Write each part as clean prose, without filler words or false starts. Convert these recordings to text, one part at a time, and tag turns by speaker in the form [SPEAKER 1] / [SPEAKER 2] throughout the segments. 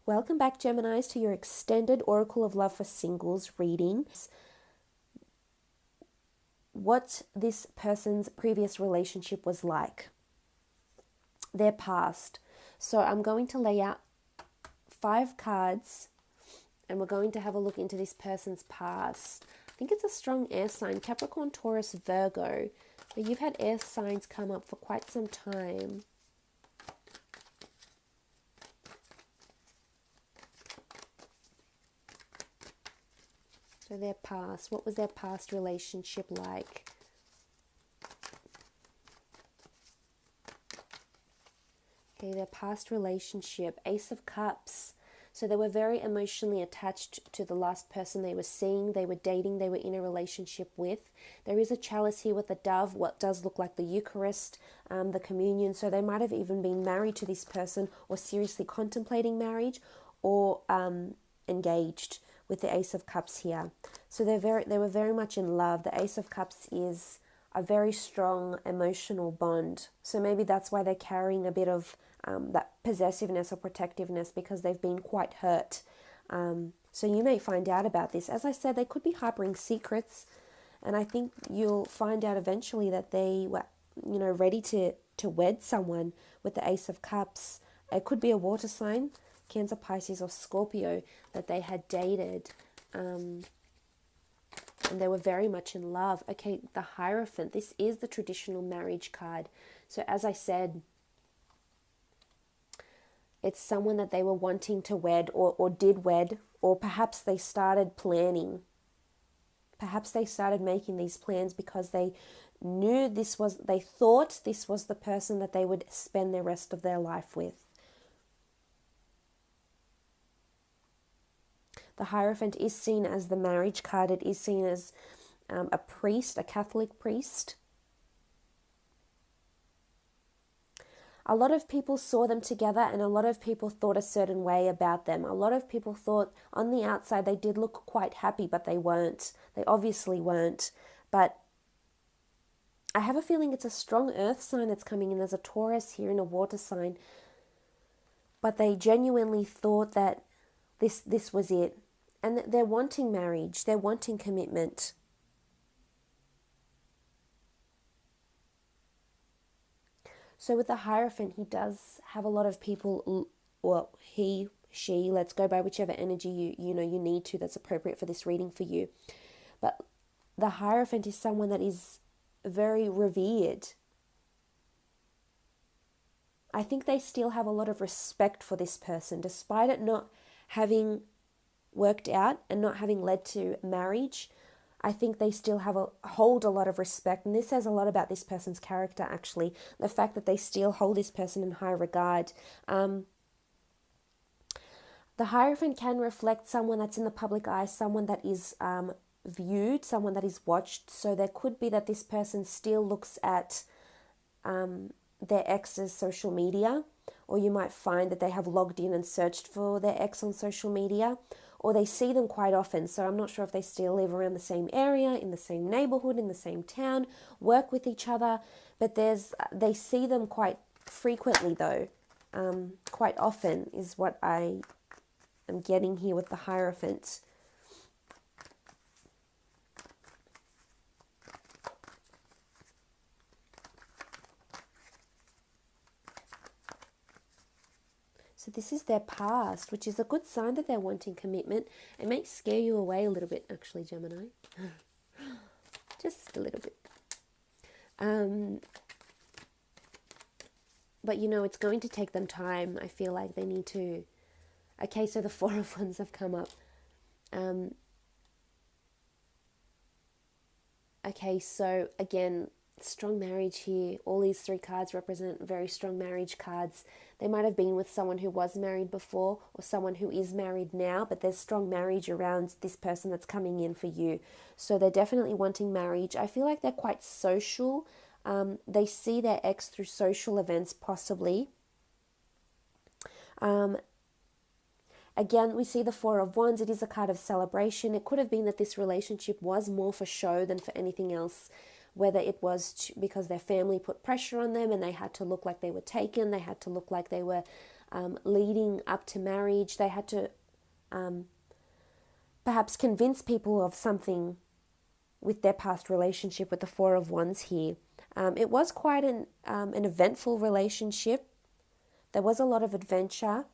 [SPEAKER 1] Welcome back, Geminis, to your extended Oracle of Love for Singles reading. What this person's previous relationship was like, their past. So I'm going to lay out 5 cards and we're going to have a look into this person's past. I think it's a strong air sign, Capricorn, Taurus, Virgo. But you've had air signs come up for quite some time. So their past, what was their past relationship like? Okay, their past relationship, Ace of Cups. So they were very emotionally attached to the last person they were seeing, they were dating, they were in a relationship with. There is a chalice here with a dove, what does look like the Eucharist, the communion. So they might have even been married to this person or seriously contemplating marriage or engaged with the Ace of Cups here. So they were very much in love. The Ace of Cups is a very strong emotional bond. So maybe that's why they're carrying a bit of that possessiveness or protectiveness, because they've been quite hurt. So you may find out about this. As I said, they could be harboring secrets, and I think you'll find out eventually that they were, ready to wed someone with the Ace of Cups. It could be a water sign, Cancer, Pisces, or Scorpio, that they had dated. And they were very much in love. Okay, the Hierophant. This is the traditional marriage card. So as I said, it's someone that they were wanting to wed or did wed, or perhaps they started planning. Perhaps they started making these plans because they knew they thought this was the person that they would spend the rest of their life with. The Hierophant is seen as the marriage card. It is seen as a priest, a Catholic priest. A lot of people saw them together and a lot of people thought a certain way about them. A lot of people thought on the outside they did look quite happy, but they weren't. They obviously weren't. But I have a feeling it's a strong earth sign that's coming in. There's a Taurus here and a water sign. But they genuinely thought that this was it. And they're wanting marriage. They're wanting commitment. So with the Hierophant, he does have a lot of people, well, he, she, let's go by whichever energy you need to, that's appropriate for this reading for you. But the Hierophant is someone that is very revered. I think they still have a lot of respect for this person, despite it not having worked out and not having led to marriage. I think they still hold a lot of respect, and this says a lot about this person's character, actually. The fact that they still hold this person in high regard. The Hierophant can reflect someone that's in the public eye, someone that is viewed, someone that is watched. So there could be that this person still looks at their ex's social media, or you might find that they have logged in and searched for their ex on social media, or they see them quite often. So I'm not sure if they still live around the same area, in the same neighborhood, in the same town, work with each other, but they see them quite frequently though. Quite often is what I am getting here with the Hierophant. So this is their past, which is a good sign that they're wanting commitment. It may scare you away a little bit, actually, Gemini. Just a little bit. But, it's going to take them time. I feel like they need to... Okay, so the Four of Wands have come up. Okay, so again, strong marriage here. All these 3 cards represent very strong marriage cards. They might have been with someone who was married before or someone who is married now, but there's strong marriage around this person that's coming in for you. So they're definitely wanting marriage. I feel like they're quite social. They see their ex through social events, possibly. Again, we see the Four of Wands. It is a card of celebration. It could have been that this relationship was more for show than for anything else. Whether it was because their family put pressure on them and they had to look like they were taken, they had to look like they were leading up to marriage. They had to perhaps convince people of something with their past relationship with the Four of Wands here. It was quite an eventful relationship. There was a lot of adventure.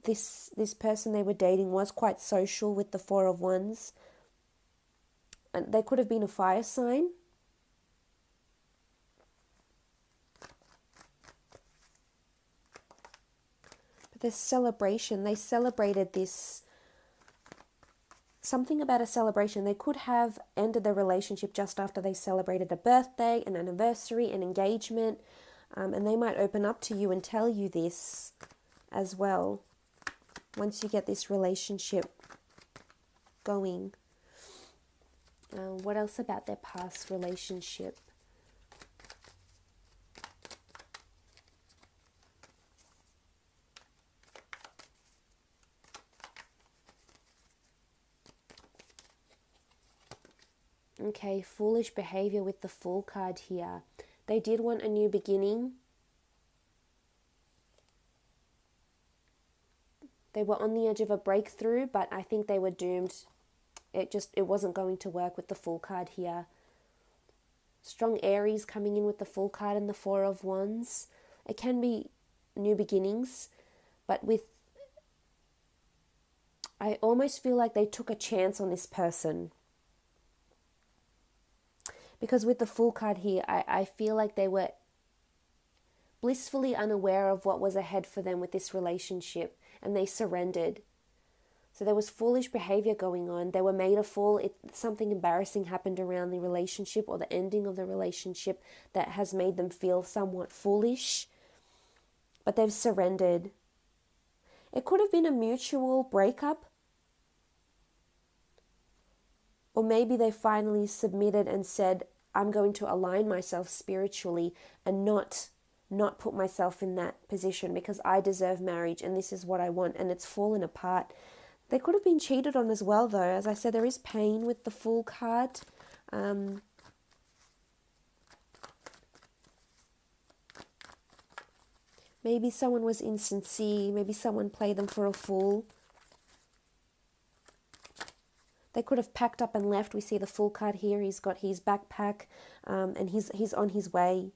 [SPEAKER 1] This person they were dating was quite social with the Four of Wands. And they could have been a fire sign. But this celebration, they celebrated this, something about a celebration. They could have ended the relationship just after they celebrated a birthday, an anniversary, an engagement. And they might open up to you and tell you this as well once you get this relationship going. What else about their past relationship? Okay, foolish behavior with the Fool card here. They did want a new beginning. They were on the edge of a breakthrough, but I think they were doomed. It wasn't going to work with the Fool card here. Strong Aries coming in with the Fool card and the Four of Wands. It can be new beginnings, but I almost feel like they took a chance on this person. Because with the Fool card here, I feel like they were blissfully unaware of what was ahead for them with this relationship, and they surrendered. So there was foolish behavior going on. They were made a fool. Something embarrassing happened around the relationship or the ending of the relationship that has made them feel somewhat foolish. But they've surrendered. It could have been a mutual breakup. Or maybe they finally submitted and said, I'm going to align myself spiritually and not put myself in that position because I deserve marriage and this is what I want, and it's fallen apart. They could have been cheated on as well, though. As I said, there is pain with the Fool card. Maybe someone was insincere. Maybe someone played them for a fool. They could have packed up and left. We see the Fool card here. He's got his backpack and he's on his way.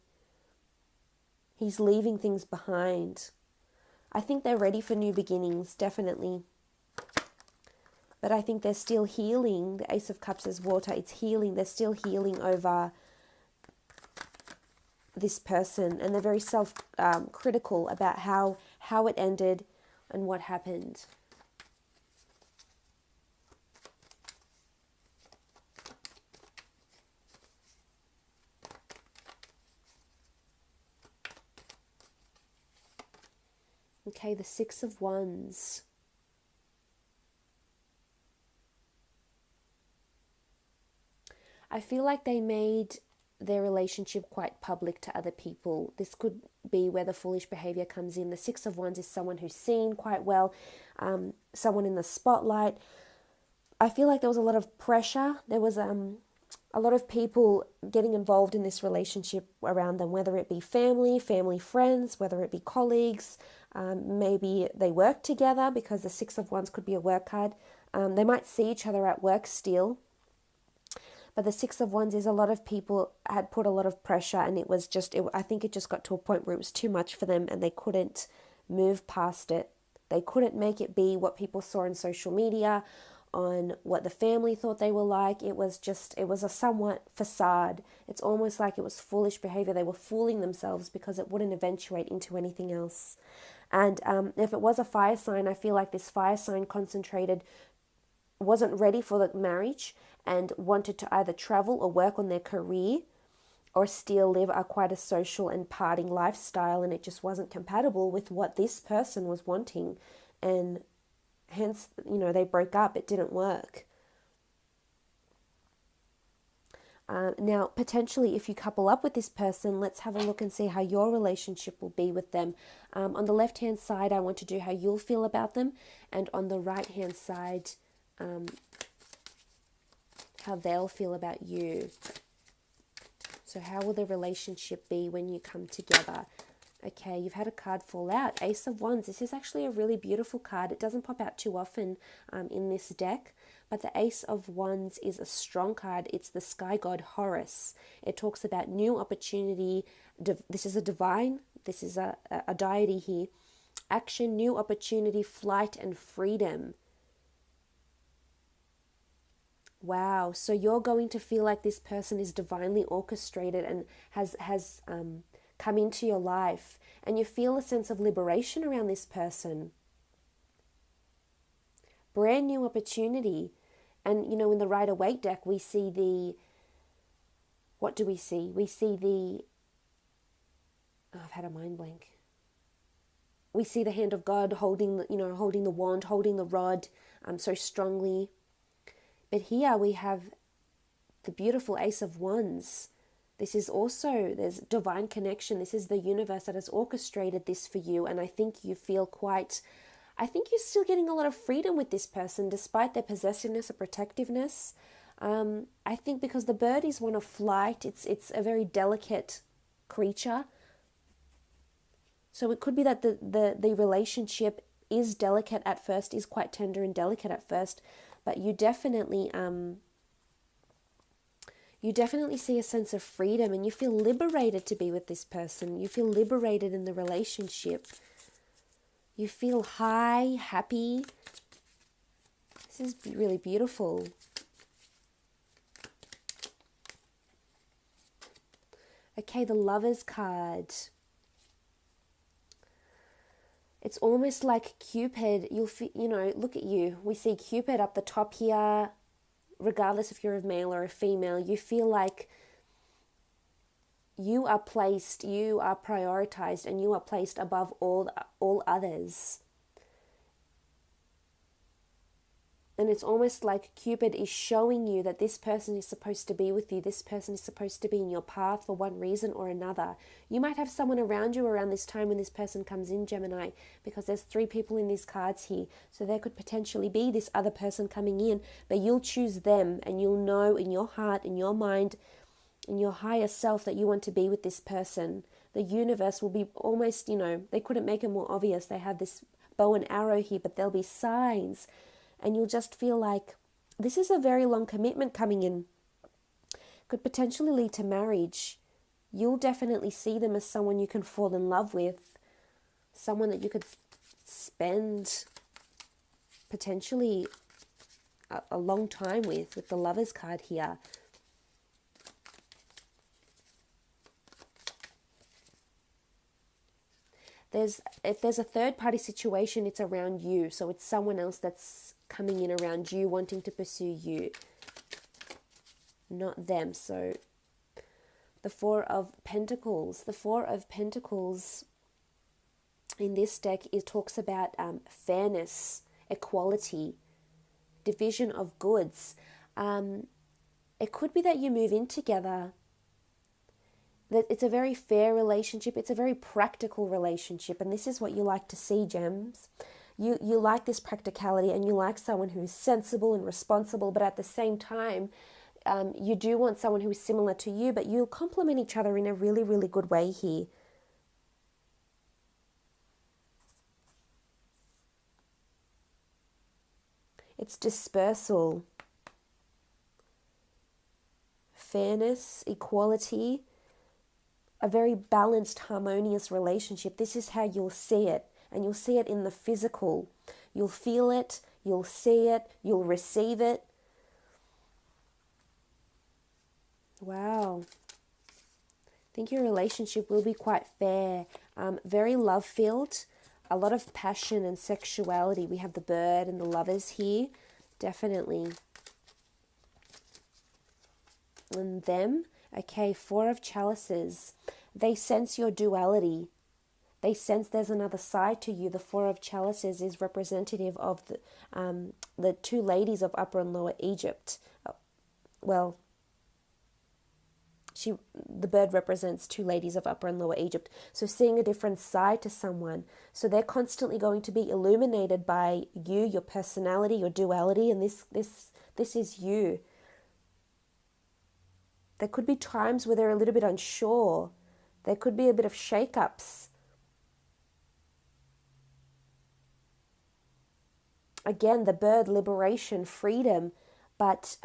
[SPEAKER 1] He's leaving things behind. I think they're ready for new beginnings, definitely. But I think they're still healing. The Ace of Cups is water. It's healing. They're still healing over this person. And they're very self-critical about how it ended and what happened. Okay, the Six of Wands. I feel like they made their relationship quite public to other people. This could be where the foolish behavior comes in. The Six of Wands is someone who's seen quite well, someone in the spotlight. I feel like there was a lot of pressure. There was a lot of people getting involved in this relationship around them, whether it be family friends, whether it be colleagues. Maybe they work together because the Six of Wands could be a work card. They might see each other at work still. But the Six of Wands is a lot of people had put a lot of pressure, and it was just, I think it just got to a point where it was too much for them and they couldn't move past it. They couldn't make it be what people saw on social media, on what the family thought they were like. It was a somewhat facade. It's almost like it was foolish behavior. They were fooling themselves because it wouldn't eventuate into anything else. And if it was a fire sign, I feel like this fire sign wasn't ready for the marriage and wanted to either travel or work on their career or still live quite a social and partying lifestyle, and it just wasn't compatible with what this person was wanting, and hence, they broke up. It didn't work. Now, potentially, if you couple up with this person, let's have a look and see how your relationship will be with them. On the left-hand side, I want to do how you'll feel about them, and on the right-hand side, how they'll feel about you. So how will the relationship be when you come together? Okay, you've had a card fall out. Ace of Wands. This is actually a really beautiful card. It doesn't pop out too often in this deck, but the Ace of Wands is a strong card. It's the sky god Horus. It talks about new opportunity. This is a divine. This is a deity here. Action, new opportunity, flight, and freedom. Wow. So you're going to feel like this person is divinely orchestrated and has come into your life, and you feel a sense of liberation around this person. Brand new opportunity. And, you know, in the Rider-Waite deck, we see the, what do we see? We see the, oh, I've had a mind blank. We see the hand of God holding, holding the wand, holding the rod so strongly. But here we have the beautiful Ace of Wands. This is also, there's divine connection. This is the universe that has orchestrated this for you. And I think you feel I think you're still getting a lot of freedom with this person, despite their possessiveness or protectiveness. I think because the bird is one of flight, it's a very delicate creature. So it could be that the relationship is delicate at first, is quite tender and delicate at first, but you definitely see a sense of freedom, and you feel liberated to be with this person. You feel liberated in the relationship. You feel high, happy. This is really beautiful. Okay, the Lovers card. It's almost like Cupid. Look at you. We see Cupid up the top here. Regardless if you're a male or a female, you feel like you are placed, you are prioritized, and you are placed above all others. And it's almost like Cupid is showing you that this person is supposed to be with you. This person is supposed to be in your path for one reason or another. You might have someone around you around this time when this person comes in, Gemini, because there's 3 people in these cards here. So there could potentially be this other person coming in, but you'll choose them, and you'll know in your heart, in your mind, in your higher self that you want to be with this person. The universe will be almost, they couldn't make it more obvious. They have this bow and arrow here, but there'll be signs. And you'll just feel like this is a very long commitment coming in. Could potentially lead to marriage. You'll definitely see them as someone you can fall in love with. Someone that you could spend potentially a long time with the Lovers card here. If there's a third party situation, it's around you. So it's someone else that's coming in around you, wanting to pursue you, not them. So the 4 of Pentacles. The 4 of Pentacles in this deck, it talks about fairness, equality, division of goods. It could be that you move in together. That it's a very fair relationship. It's a very practical relationship. And this is what you like to see, Gems. You like this practicality, and you like someone who is sensible and responsible, but at the same time, you do want someone who is similar to you, but you'll complement each other in a really, really good way here. It's dispersal, fairness, equality, a very balanced, harmonious relationship. This is how you'll see it. And you'll see it in the physical. You'll feel it, you'll see it, you'll receive it. Wow. I think your relationship will be quite fair. Very love-filled. A lot of passion and sexuality. We have the bird and the Lovers here. Definitely. And them. Okay, 4 of Chalices. They sense your duality. They sense there's another side to you. The 4 of Chalices is representative of the 2 ladies of Upper and Lower Egypt. Well, the bird represents 2 ladies of Upper and Lower Egypt. So seeing a different side to someone. So they're constantly going to be illuminated by you, your personality, your duality, and this is you. There could be times where they're a little bit unsure. There could be a bit of shake-ups. again, the bird, liberation, freedom, but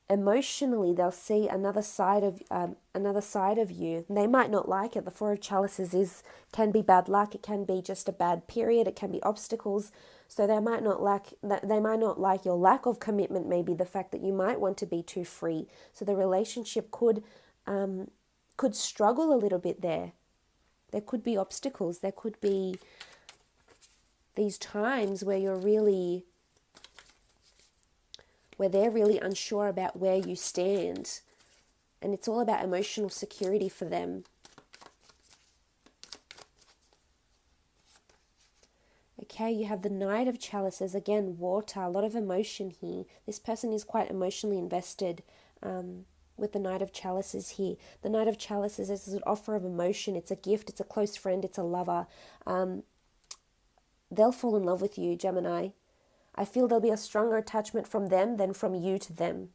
[SPEAKER 1] emotionally they'll see another side of you. And they might not like it. The Four of Chalices can be bad luck. It can be just a bad period. It can be obstacles. So they might not like your lack of commitment. Maybe the fact that you might want to be too free. So the relationship could struggle a little bit there. There could be obstacles. There could be these times where they're really unsure about where you stand. And it's all about emotional security for them. Okay, you have the Knight of Chalices. Again, water, a lot of emotion here. This person is quite emotionally invested with the Knight of Chalices here. The Knight of Chalices is an offer of emotion. It's a gift. It's a close friend. It's a lover. They'll fall in love with you, Gemini. I feel there'll be a stronger attachment from them than from you to them.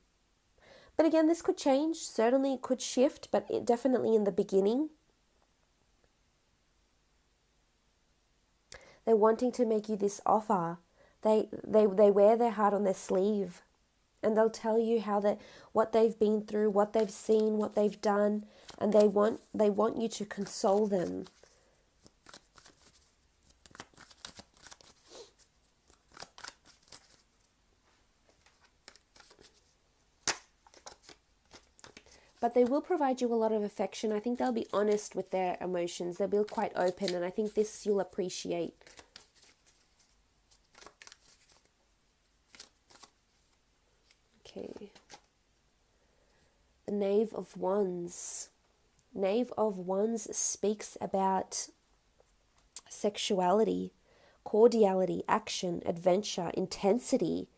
[SPEAKER 1] But again, this could change. Certainly it could shift, but definitely in the beginning. They're wanting to make you this offer. They wear their heart on their sleeve. And they'll tell you what they've been through, what they've seen, what they've done. And they want you to console them. But they will provide you a lot of affection. I think they'll be honest with their emotions. They'll be quite open, and I think this you'll appreciate. Okay. The Knave of Wands. Knave of Wands speaks about sexuality, cordiality, action, adventure, intensity.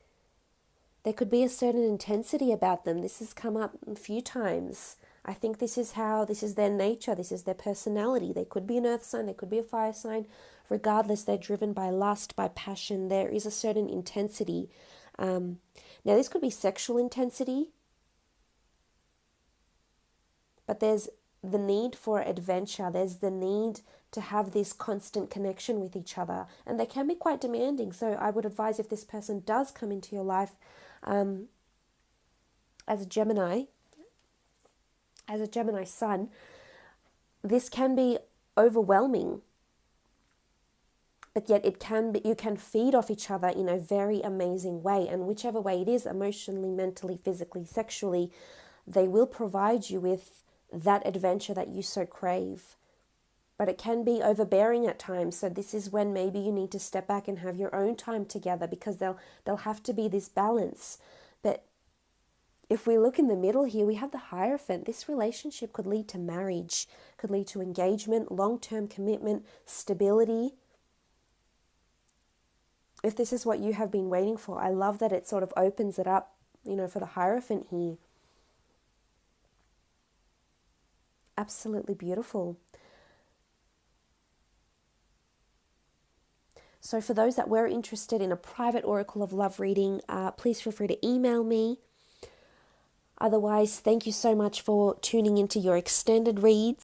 [SPEAKER 1] There could be a certain intensity about them. This has come up a few times. I think this is their nature, this is their personality. They could be an earth sign, they could be a fire sign. Regardless, they're driven by lust, by passion. There is a certain intensity. Now, this could be sexual intensity, but there's the need for adventure. There's the need to have this constant connection with each other. And they can be quite demanding. So I would advise, if this person does come into your life, as a Gemini sun, this can be overwhelming, but yet you can feed off each other in a very amazing way. And whichever way it is, emotionally, mentally, physically, sexually, they will provide you with that adventure that you so crave. But it can be overbearing at times. So this is when maybe you need to step back and have your own time together, because there'll have to be this balance. But if we look in the middle here, we have the Hierophant. This relationship could lead to marriage, could lead to engagement, long-term commitment, stability. If this is what you have been waiting for, I love that it sort of opens it up, for the Hierophant here. Absolutely beautiful. So for those that were interested in a private Oracle of Love reading, please feel free to email me. Otherwise, thank you so much for tuning into your extended reads.